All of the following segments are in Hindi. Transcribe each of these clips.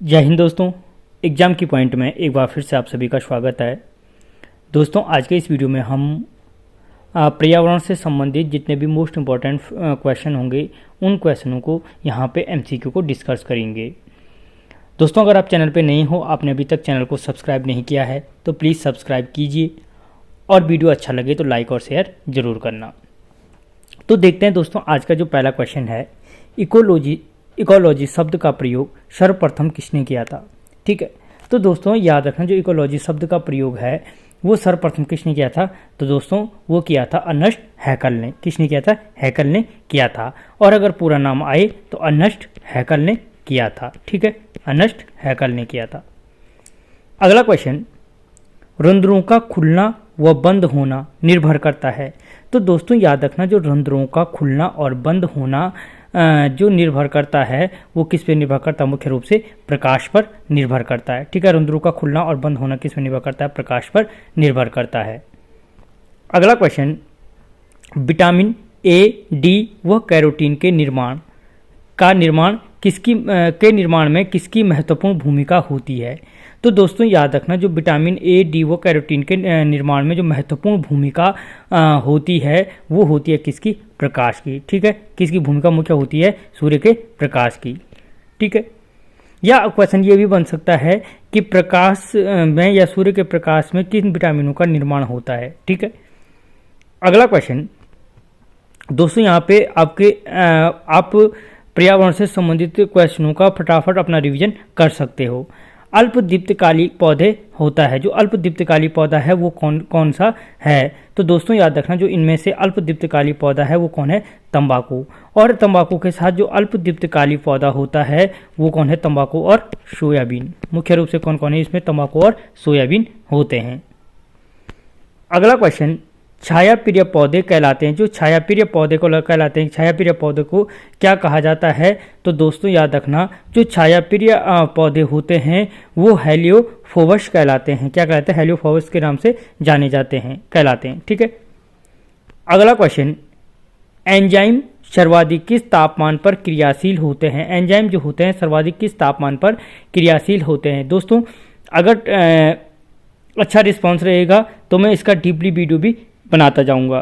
जय हिंद दोस्तों। एग्ज़ाम की पॉइंट में एक बार फिर से आप सभी का स्वागत है। दोस्तों आज के इस वीडियो में हम पर्यावरण से संबंधित जितने भी मोस्ट इम्पॉर्टेंट क्वेश्चन होंगे उन क्वेश्चनों को यहाँ पे एमसीक्यू को डिस्कस करेंगे। दोस्तों अगर आप चैनल पे नहीं हो, आपने अभी तक चैनल को सब्सक्राइब नहीं किया है तो प्लीज़ सब्सक्राइब कीजिए और वीडियो अच्छा लगे तो लाइक और शेयर ज़रूर करना। तो देखते हैं दोस्तों आज का जो पहला क्वेश्चन है, इकोलॉजी शब्द का प्रयोग सर्वप्रथम किसने किया था। ठीक है, तो दोस्तों याद रखना जो इकोलॉजी शब्द का प्रयोग है वो सर्वप्रथम किसने किया था, तो दोस्तों वो किया था अर्नेस्ट हैकल ने। किसने किया था? हैकल ने किया था। और अगर पूरा नाम आए तो अर्नेस्ट हैकल ने किया था। ठीक है, अर्नेस्ट हैकल ने किया था। अगला क्वेश्चन, रंध्रों का खुलना व बंद होना निर्भर करता है। तो दोस्तों याद रखना जो रंध्रों का खुलना और बंद होना जो निर्भर करता है वो किस पे निर्भर करता है? मुख्य रूप से प्रकाश पर निर्भर करता है। ठीक है, रंध्रों का खुलना और बंद होना किस पे निर्भर करता है? प्रकाश पर निर्भर करता है। अगला क्वेश्चन, विटामिन ए, डी व कैरोटीन के निर्माण में किसकी महत्वपूर्ण भूमिका होती है। तो दोस्तों याद रखना जो विटामिन ए, डी व कैरोटीन के निर्माण में जो महत्वपूर्ण भूमिका होती है वो होती है किसकी? प्रकाश की। ठीक है, किसकी भूमिका मुख्य होती है? सूर्य के प्रकाश की। ठीक है, या क्वेश्चन ये भी बन सकता है कि प्रकाश में या सूर्य के प्रकाश में किन विटामिनों का निर्माण होता है। ठीक है, अगला क्वेश्चन दोस्तों यहाँ पे आप पर्यावरण से संबंधित क्वेश्चनों का फटाफट अपना रिवीजन कर सकते हो। अल्पदीप्तकाली पौधे होता है, जो अल्पदीप्तकाली पौधा है वो कौन सा है? तो दोस्तों याद रखना जो इनमें से अल्पदीप्तकाली पौधा है वो कौन है? तंबाकू। और तंबाकू के साथ जो अल्पदीप्तकाली पौधा होता है वो कौन है? तंबाकू और सोयाबीन। मुख्य रूप से कौन कौन है इसमें? तंबाकू और सोयाबीन होते हैं। अगला क्वेश्चन, छायाप्रिय पौधे कहलाते हैं। जो छायाप्रिय पौधे को कहलाते हैं, छायाप्रिय पौधे को क्या कहा जाता है? तो दोस्तों याद रखना जो छायाप्रिय पौधे होते हैं वो हेलियोफोबस कहलाते हैं। क्या कहलाते हैं? हेलियोफोबस के नाम से जाने जाते हैं, कहलाते हैं। ठीक है, अगला क्वेश्चन, एंजाइम सर्वाधिक किस तापमान पर क्रियाशील होते हैं? एंजाइम जो होते हैं सर्वाधिक किस तापमान पर क्रियाशील होते हैं? दोस्तों अगर अच्छा रिस्पॉन्स रहेगा तो मैं इसका डीपली वीडियो भी बनाता जाऊंगा।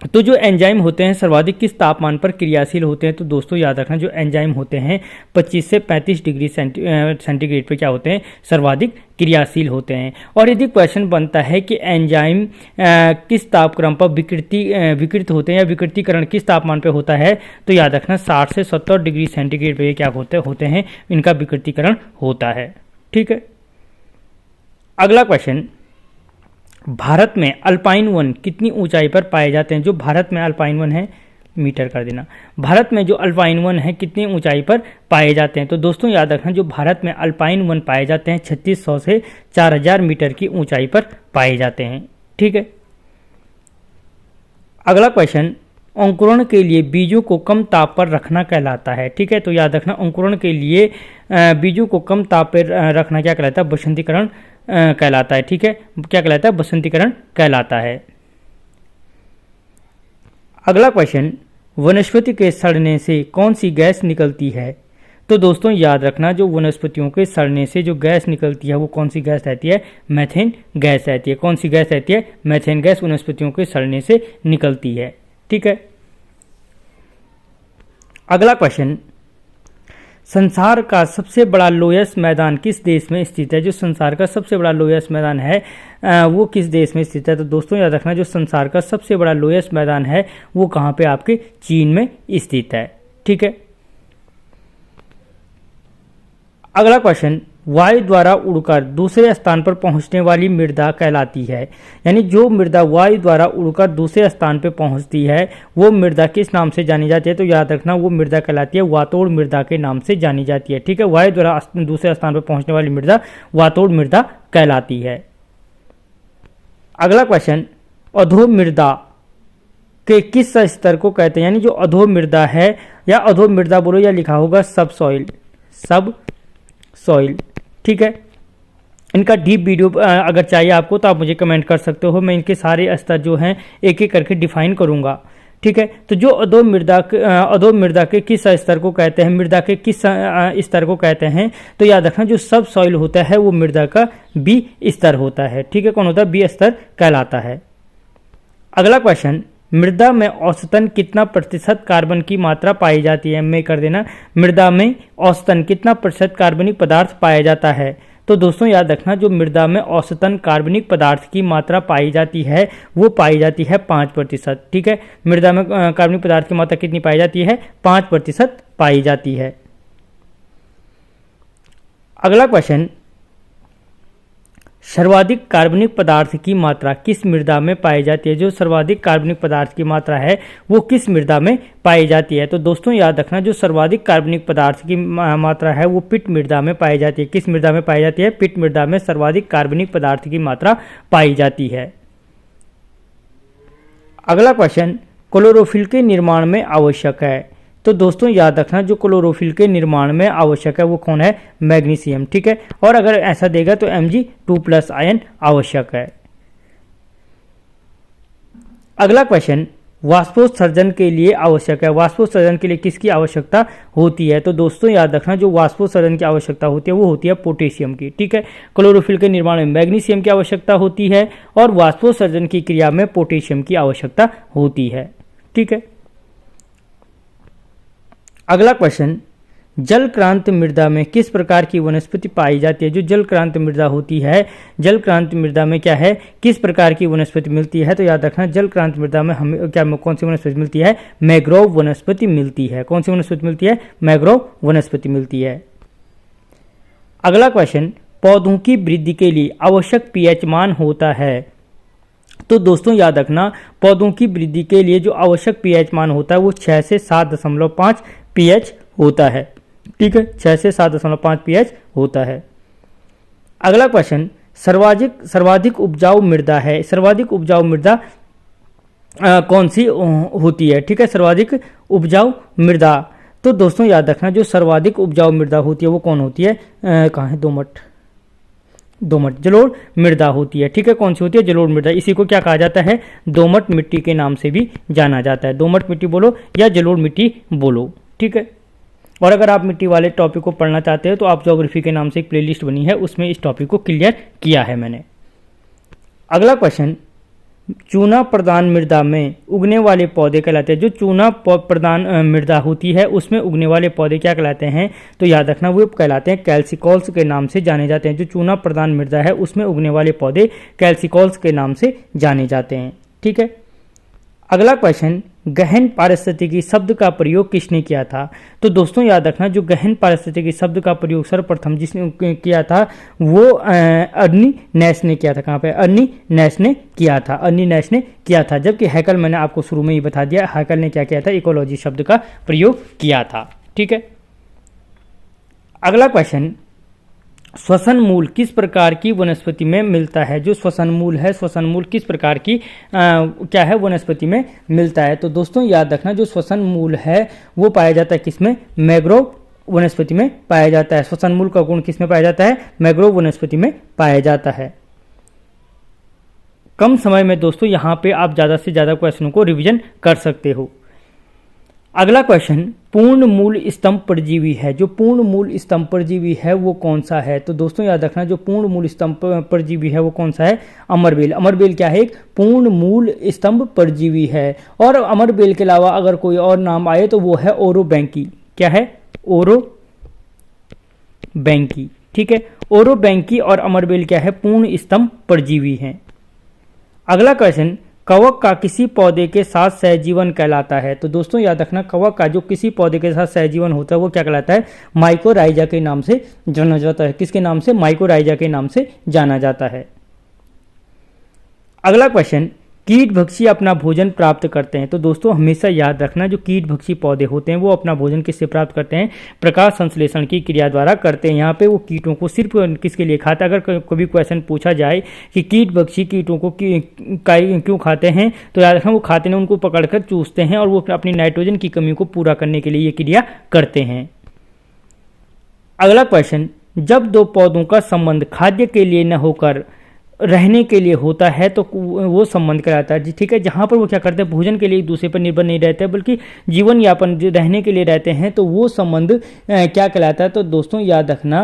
तो जो एंजाइम होते हैं सर्वाधिक किस तापमान पर क्रियाशील होते हैं? तो दोस्तों याद रखना जो एंजाइम होते हैं 25 से 35 डिग्री सेंटीग्रेड पे क्या होते हैं? सर्वाधिक क्रियाशील होते हैं। और यदि क्वेश्चन बनता है कि एंजाइम किस तापक्रम पर विकृत होते हैं या विकृतीकरण किस तापमान पे होता है, तो याद रखना 60 से 70 डिग्री सेंटीग्रेड पे क्या होते हैं? इनका विकृतीकरण होता है। ठीक है, अगला क्वेश्चन, भारत में अल्पाइन वन कितनी ऊंचाई पर पाए जाते हैं? जो भारत में अल्पाइन वन है, मीटर कर देना, भारत में जो अल्पाइन वन है कितनी ऊंचाई पर पाए जाते हैं? तो दोस्तों याद रखना जो भारत में अल्पाइन वन पाए जाते हैं 3600 से 4000 मीटर की ऊंचाई पर पाए जाते हैं। ठीक है, अगला क्वेश्चन, अंकुरण के लिए बीजों को कम ताप पर रखना कहलाता है। ठीक है, तो याद रखना अंकुरण के लिए बीजों को कम ताप पर रखना क्या कहलाता है? बसंतीकरण कहलाता है। ठीक है, क्या कहलाता है? बसंतीकरण कहलाता है। अगला क्वेश्चन, वनस्पति के सड़ने से कौन सी गैस निकलती है? तो दोस्तों याद रखना जो वनस्पतियों के सड़ने से जो गैस निकलती है वो कौन सी गैस रहती है? मीथेन गैस रहती है। कौन सी गैस रहती है? मीथेन गैस वनस्पतियों के सड़ने से निकलती है। ठीक है, अगला क्वेश्चन, संसार का सबसे बड़ा लोयस मैदान किस देश में स्थित है? जो संसार का सबसे बड़ा लोयस मैदान है वो किस देश में स्थित है? तो दोस्तों याद रखना जो संसार का सबसे बड़ा लोयस मैदान है वो कहाँ पे? आपके चीन में स्थित है। ठीक है, अगला क्वेश्चन, वायु द्वारा उड़कर दूसरे स्थान पर पहुंचने वाली मृदा कहलाती है। यानी जो मृदा वायु द्वारा उड़कर दूसरे स्थान पर पहुंचती है वो मृदा किस नाम से जानी जाती है? तो याद रखना वो मृदा कहलाती है वातोड़ मृदा के नाम से जानी जाती है। ठीक है, वायु द्वारा दूसरे स्थान पर पहुंचने वाली मृदा वातोड़ मृदा कहलाती है। अगला क्वेश्चन, अधो मृदा के किस स्तर को कहते हैं? यानी जो अधो मृदा है या अधो मृदा बोलो या लिखा होगा सब सॉइल। ठीक है, इनका डीप वीडियो अगर चाहिए आपको तो आप मुझे कमेंट कर सकते हो। मैं इनके सारे स्तर जो हैं एक एक करके डिफाइन करूंगा। ठीक है। तो जो अधो मृदा के किस स्तर को कहते हैं, मृदा के किस स्तर को कहते हैं, तो याद रखना जो सब सॉइल होता है वो मृदा का बी स्तर होता है। ठीक है, कौन होता है, बी स्तर कहलाता है। अगला क्वेश्चन, मृदा में औसतन कितना प्रतिशत कार्बन की मात्रा पाई जाती है, में कर देना, मृदा में औसतन कितना प्रतिशत कार्बनिक पदार्थ पाया जाता है। तो दोस्तों याद रखना जो मृदा में औसतन कार्बनिक पदार्थ की मात्रा पाई जाती है वो पाई जाती है 5%। ठीक है, मृदा में कार्बनिक पदार्थ की मात्रा कितनी पाई जाती है, 5% पाई जाती है। अगला क्वेश्चन, सर्वाधिक कार्बनिक पदार्थ की मात्रा किस मृदा में पाई जाती है, जो सर्वाधिक कार्बनिक पदार्थ की मात्रा है वो किस मृदा में पाई जाती है। तो दोस्तों याद रखना जो सर्वाधिक कार्बनिक पदार्थ की मात्रा है वो पिट मृदा में पाई जाती है। किस मृदा में पाई जाती है, पिट मृदा में सर्वाधिक कार्बनिक पदार्थ की मात्रा पाई जाती है। अगला क्वेश्चन, क्लोरोफिल के निर्माण में आवश्यक है। तो दोस्तों याद रखना जो क्लोरोफिल के निर्माण में आवश्यक है वो कौन है, मैग्नीशियम। ठीक है, और अगर ऐसा देगा तो Mg2+ आयन आवश्यक है। अगला क्वेश्चन, वाष्पोत्सर्जन के लिए आवश्यक है, वाष्पोत्सर्जन के लिए किसकी आवश्यकता होती है। तो दोस्तों याद रखना जो वाष्पोत्सर्जन की आवश्यकता होती है वो होती है पोटेशियम की। ठीक है, क्लोरोफिल के निर्माण में मैग्नीशियम की आवश्यकता होती है और वाष्पोत्सर्जन की क्रिया में पोटेशियम की आवश्यकता होती है। ठीक है। अगला क्वेश्चन, जलक्रांत मृदा में किस प्रकार की वनस्पति पाई जाती है। जो जलक्रांत मृदा होती है, जलक्रांत मृदा में क्या है, किस प्रकार की वनस्पति मिलती है। तो याद रखना जलक्रांत मृदा में हमें क्या कौन सी वनस्पति मिलती है, मैंग्रोव वनस्पति मिलती है। कौन सी वनस्पति मिलती है, मैंग्रोव वनस्पति मिलती है। अगला क्वेश्चन, पौधों की वृद्धि के लिए आवश्यक पीएच मान होता है। तो दोस्तों याद रखना पौधों की वृद्धि के लिए जो आवश्यक पीएच मान होता है वो 6 से 7.5 पीएच होता है। ठीक है, 6 से 7.5 पीएच होता है। अगला क्वेश्चन, सर्वाधिक उपजाऊ मृदा है, सर्वाधिक उपजाऊ मृदा कौन सी होती है। ठीक है, सर्वाधिक उपजाऊ मृदा, तो दोस्तों याद रखना जो सर्वाधिक उपजाऊ मृदा होती है वो कौन होती है, कहाँ है, दोमट जलोढ़ मृदा होती है। ठीक है, कौन सी होती है, जलोढ़ मृदा। इसी को क्या कहा जाता है, दोमट मिट्टी के नाम से भी जाना जाता है। दोमट मिट्टी बोलो या जलोढ़ मिट्टी बोलो। ठीक है, और अगर आप मिट्टी वाले टॉपिक को पढ़ना चाहते हो तो आप ज्योग्राफी के नाम से एक प्लेलिस्ट बनी है उसमें इस टॉपिक को क्लियर किया है मैंने। अगला क्वेश्चन, चूना प्रधान मृदा में उगने वाले पौधे कहलाते हैं। जो चूना प्रधान मृदा होती है उसमें उगने वाले पौधे क्या कहलाते हैं, तो याद रखना वो कहलाते हैं कैल्सिकॉल्स के नाम से जाने जाते हैं। जो चूना प्रधान मृदा है उसमें उगने वाले पौधे कैल्सिकॉल्स के नाम से जाने जाते हैं। ठीक है। अगला क्वेश्चन, गहन पारिस्थितिकी शब्द का प्रयोग किसने किया था। तो दोस्तों याद रखना जो गहन पारिस्थितिकी शब्द का प्रयोग सर्वप्रथम जिसने किया था वो अर्नी नैश ने किया था। कहाँ पे, अर्नी नैश ने किया था, अर्नी नैश ने किया था। जबकि हैकल मैंने आपको शुरू में ही बता दिया, हैकल ने क्या किया था, इकोलॉजी शब्द का प्रयोग किया था। ठीक है। अगला क्वेश्चन, श्वसन मूल किस प्रकार की वनस्पति में मिलता है। जो श्वसन मूल है, श्वसन मूल किस प्रकार की क्या है, वनस्पति में मिलता है। तो दोस्तों याद रखना जो श्वसन मूल है वो पाया जाता है किसमें, मैंग्रोव वनस्पति में पाया जाता है। श्वसन मूल का गुण किसमें पाया जाता है, मैंग्रोव वनस्पति में पाया जाता है। कम समय में दोस्तों यहाँ पे आप ज़्यादा से ज़्यादा क्वेश्चनों को रिवीजन कर सकते हो। अगला क्वेश्चन, पूर्ण मूल स्तंभ परजीवी है। जो पूर्ण मूल स्तंभ परजीवी है वो कौन सा है। तो दोस्तों याद रखना जो पूर्ण मूल स्तंभ परजीवी है वो कौन सा है, अमरबेल। अमरबेल क्या है, एक पूर्ण मूल स्तंभ परजीवी है। और अमरबेल के अलावा अगर कोई और नाम आए तो वो है ओरोबैंकी। क्या है, ओरोबैंकी। ठीक है, ओरोबैंकी और अमरबेल क्या है, पूर्ण स्तंभ परजीवी हैं। अगला क्वेश्चन, कवक का किसी पौधे के साथ सहजीवन कहलाता है। तो दोस्तों याद रखना कवक का जो किसी पौधे के साथ सहजीवन होता है वो क्या कहलाता है, माइकोराइजा के नाम से जाना जाता है। किसके नाम से, माइकोराइजा के नाम से जाना जाता है। अगला क्वेश्चन, कीट भक्षी अपना भोजन प्राप्त करते हैं। तो दोस्तों हमेशा याद रखना जो कीट भक्षी पौधे होते हैं वो अपना भोजन किससे प्राप्त करते हैं, प्रकाश संश्लेषण की क्रिया द्वारा करते हैं। यहाँ पे वो कीटों को सिर्फ किसके लिए खाते हैं। अगर कभी क्वेश्चन पूछा जाए कि कीट भक्षी कीटों को क्यों खाते हैं, तो याद रखना वो खाते हैं, उनको पकड़कर चूसते हैं और वो अपनी नाइट्रोजन की कमी को पूरा करने के लिए ये क्रिया करते हैं। अगला क्वेश्चन, जब दो पौधों का संबंध खाद्य के लिए न होकर रहने के लिए होता है तो वो संबंध कहलाता है, ठीक है। जहाँ पर वो क्या करते हैं, भोजन के लिए एक दूसरे पर निर्भर नहीं रहते बल्कि जीवन यापन रहने के लिए रहते हैं, तो वो संबंध क्या कहलाता है। तो दोस्तों याद रखना,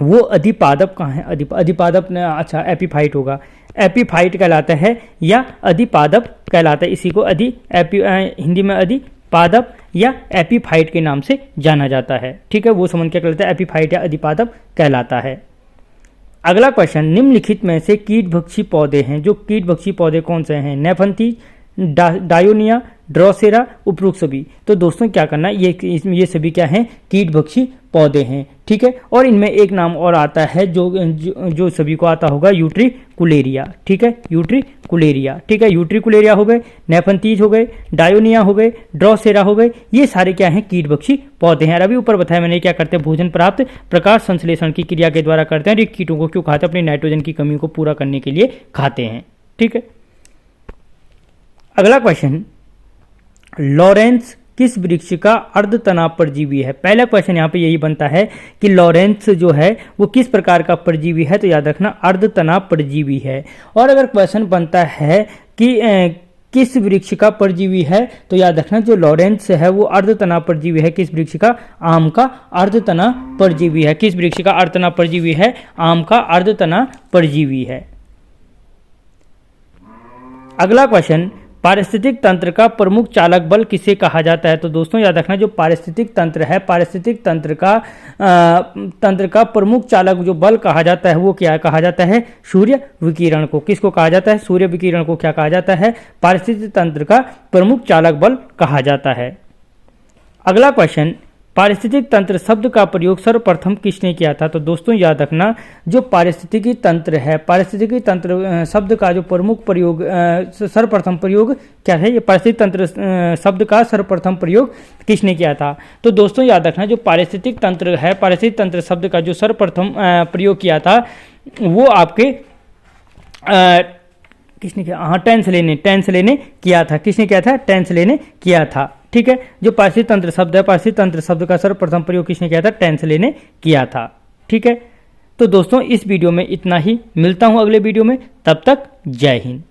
वो अधिपादप कहाँ है, अधिपादप अच्छा एपीफाइट होगा, एपीफाइट कहलाता है या अधिपादप कहलाता है। इसी को हिंदी में अधिपादप या एपीफाइट के नाम से जाना जाता है, ठीक है। वो संबंध क्या कहलाता है, एपीफाइट या अधिपादप कहलाता है। अगला क्वेश्चन, निम्नलिखित में से कीटभक्षी पौधे हैं, जो कीटभक्षी पौधे कौन से हैं, नेफंथीज, डायोनिया, ड्रोसेरा, उपरोक्त सभी। तो दोस्तों क्या करना है, ये सभी क्या हैं, कीटभक्षी पौधे हैं, ठीक है। और इनमें एक नाम और आता है जो सभी को आता होगा, यूट्रिकुलेरिया, ठीक है, यूट्रिकुलेरिया, ठीक है। यूट्रिकुलेरिया हो गए, नेफंथीज हो गए, डायोनिया हो गए, ड्रोसेरा हो गए, ये सारे क्या हैं, कीटभक्षी पौधे हैं। और अभी ऊपर बताया मैंने क्या करते हैं, भोजन प्राप्त प्रकाश संश्लेषण की क्रिया के द्वारा करते हैं। और ये कीटों को क्यों खाते हैं, अपनी नाइट्रोजन की कमी को पूरा करने के लिए खाते हैं, ठीक है। अगला क्वेश्चन, लॉरेंस किस वृक्ष का अर्धतना परजीवी है। पहला क्वेश्चन यहाँ पे यही बनता है कि लॉरेंस जो है वो किस प्रकार का परजीवी है, तो याद रखना अर्धतना परजीवी है। और अगर क्वेश्चन बनता है कि किस वृक्ष का परजीवी है, तो याद रखना जो लॉरेंस है वो अर्धतना परजीवी है। किस वृक्ष का, आम का अर्धतना परजीवी है। किस वृक्ष का अर्धतना परजीवी है, आम का अर्धतना परजीवी है। अगला क्वेश्चन, पारिस्थितिक तंत्र का प्रमुख चालक बल किसे कहा जाता है। तो दोस्तों याद रखना, जो पारिस्थितिक तंत्र है, पारिस्थितिक तंत्र का प्रमुख चालक जो बल कहा जाता है वो क्या कहा जाता है, सूर्य विकिरण को। किसको कहा जाता है, सूर्य विकिरण को क्या कहा जाता है, पारिस्थितिक तंत्र का प्रमुख चालक बल कहा जाता है। अगला क्वेश्चन, पारिस्थितिक तंत्र शब्द का प्रयोग सर्वप्रथम किसने किया था। तो दोस्तों याद रखना, जो पारिस्थितिकी तंत्र है, पारिस्थितिकी तंत्र शब्द का जो प्रमुख प्रयोग सर्वप्रथम प्रयोग क्या है, ये पारिस्थितिक तंत्र शब्द का सर्वप्रथम प्रयोग किसने किया था। तो दोस्तों याद रखना, जो पारिस्थितिक तंत्र है, पारिस्थितिक तंत्र शब्द का जो सर्वप्रथम प्रयोग किया था वो आपके किसने किया, हाँ टेंस लेने किया था। किसने किया था, टेंस लेने किया था, ठीक है। जो पारिस्थितिक तंत्र शब्द है, पारिस्थितिक तंत्र शब्द का सर्वप्रथम प्रयोग किसने किया था, टेंस लेने किया था, ठीक है। तो दोस्तों इस वीडियो में इतना ही, मिलता हूं अगले वीडियो में, तब तक जय हिंद।